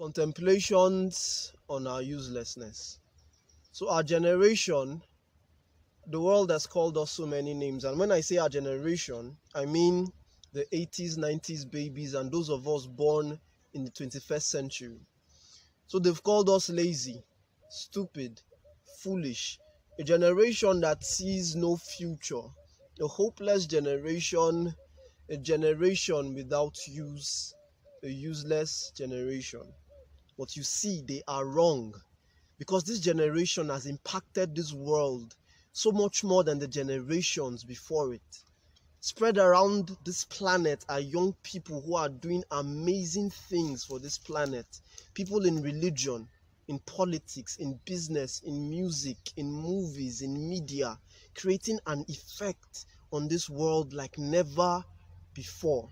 Contemplations on our uselessness. So, our generation, the world has called us so many names. And when I say our generation, I mean the 80s, 90s babies and those of us born in the 21st century. So, they've called us lazy, stupid, foolish, a generation that sees no future, a hopeless generation, a generation without use, a useless generation. But you see, they are wrong, because this generation has impacted this world so much more than the generations before it. Spread around this planet are young people who are doing amazing things for this planet. People in religion, in politics, in business, in music, in movies, in media, creating an effect on this world like never before.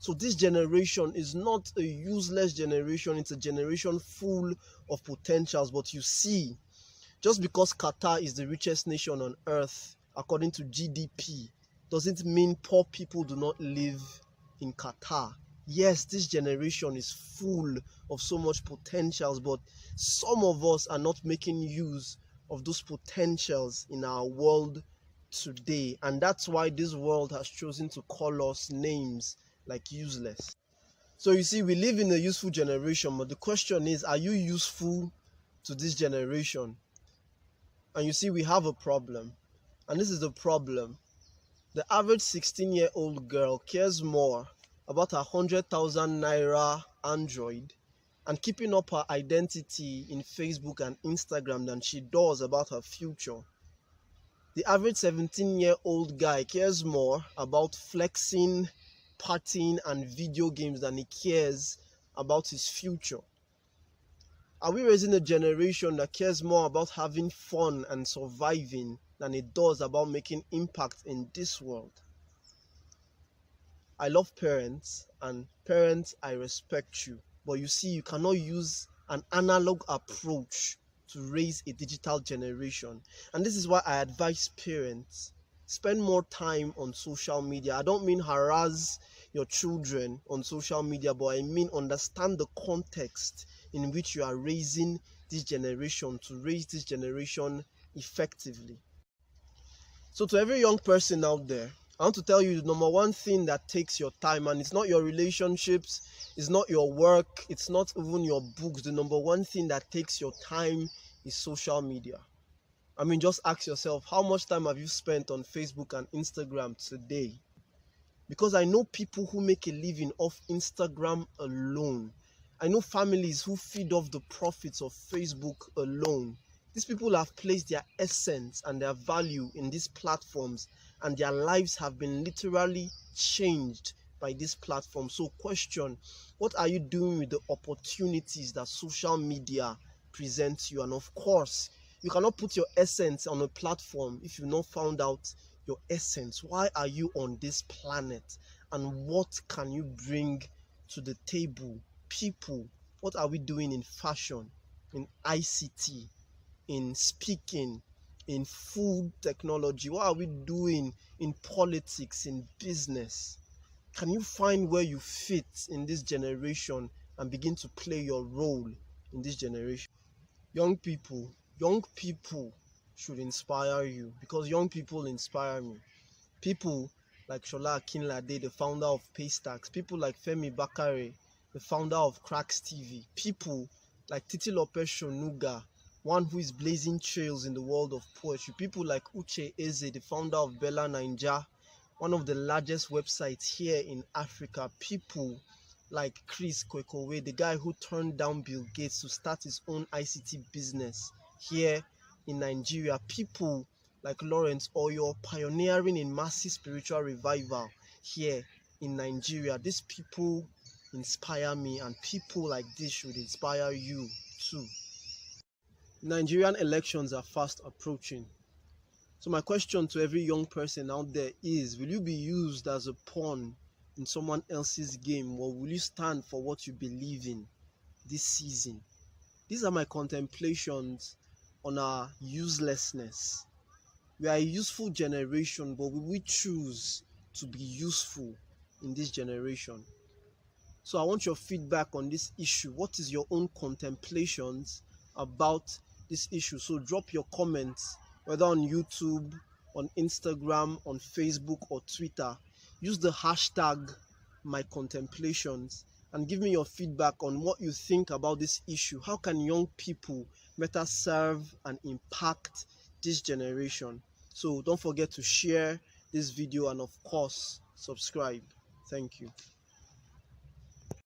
So this generation is not a useless generation, it's a generation full of potentials. But you see, just because Qatar is the richest nation on earth according to GDP, doesn't mean poor people do not live in Qatar. Yes, this generation is full of so much potentials, but some of us are not making use of those potentials in our world today. And that's why this world has chosen to call us names like useless. So you see, we live in a useful generation, but the question is, are you useful to this generation? And you see, we have a problem. And this is the problem. The average 16-year-old girl cares more about her 100,000 naira Android and keeping up her identity in Facebook and Instagram than she does about her future. The average 17-year-old guy cares more about flexing, partying, and video games than he cares about his future. Are we raising a generation that cares more about having fun and surviving than it does about making impact in this world? I love parents, and parents, I respect you. But you see, you cannot use an analog approach to raise a digital generation. And this is why I advise parents, spend more time on social media. I don't mean harass your children on social media, but I mean understand the context in which you are raising this generation, to raise this generation effectively. So to every young person out there, I want to tell you the number one thing that takes your time, and it's not your relationships, it's not your work, it's not even your books. The number one thing that takes your time is social media. I mean, just ask yourself, how much time have you spent on Facebook and Instagram today? Because I know people who make a living off Instagram alone. I know families who feed off the profits of Facebook alone. These people have placed their essence and their value in these platforms, and their lives have been literally changed by this platform. So question, what are you doing with the opportunities that social media presents you? And of course, you cannot put your essence on a platform if you've not found out your essence. Why are you on this planet? And what can you bring to the table? People, what are we doing in fashion, in ICT, in speaking, in food technology? What are we doing in politics, in business? Can you find where you fit in this generation and begin to play your role in this generation? Young people should inspire you, because young people inspire me. People like Shola Akinlade, the founder of Paystack, people like Femi Bakare, the founder of Cracks TV, people like Titilope Shonuga, one who is blazing trails in the world of poetry, people like Uche Eze, the founder of Bella Ninja, one of the largest websites here in Africa, people like Chris Kwekowe, the guy who turned down Bill Gates to start his own ICT business here in Nigeria, people like Lawrence Oyo, pioneering in massive spiritual revival here in Nigeria. These people inspire me, and people like this should inspire you too. Nigerian elections are fast approaching. So my question to every young person out there is, will you be used as a pawn in someone else's game, or will you stand for what you believe in this season? These are my contemplations on our uselessness. We are a useful generation, but will we choose to be useful in this generation? So I want your feedback on this issue. What is your own contemplations about this issue? So drop your comments, whether on YouTube, on Instagram, on Facebook, or Twitter. Use the hashtag #mycontemplations and give me your feedback on what you think about this issue. How can young people better serve and impact this generation? So don't forget to share this video and, of course, subscribe. Thank you.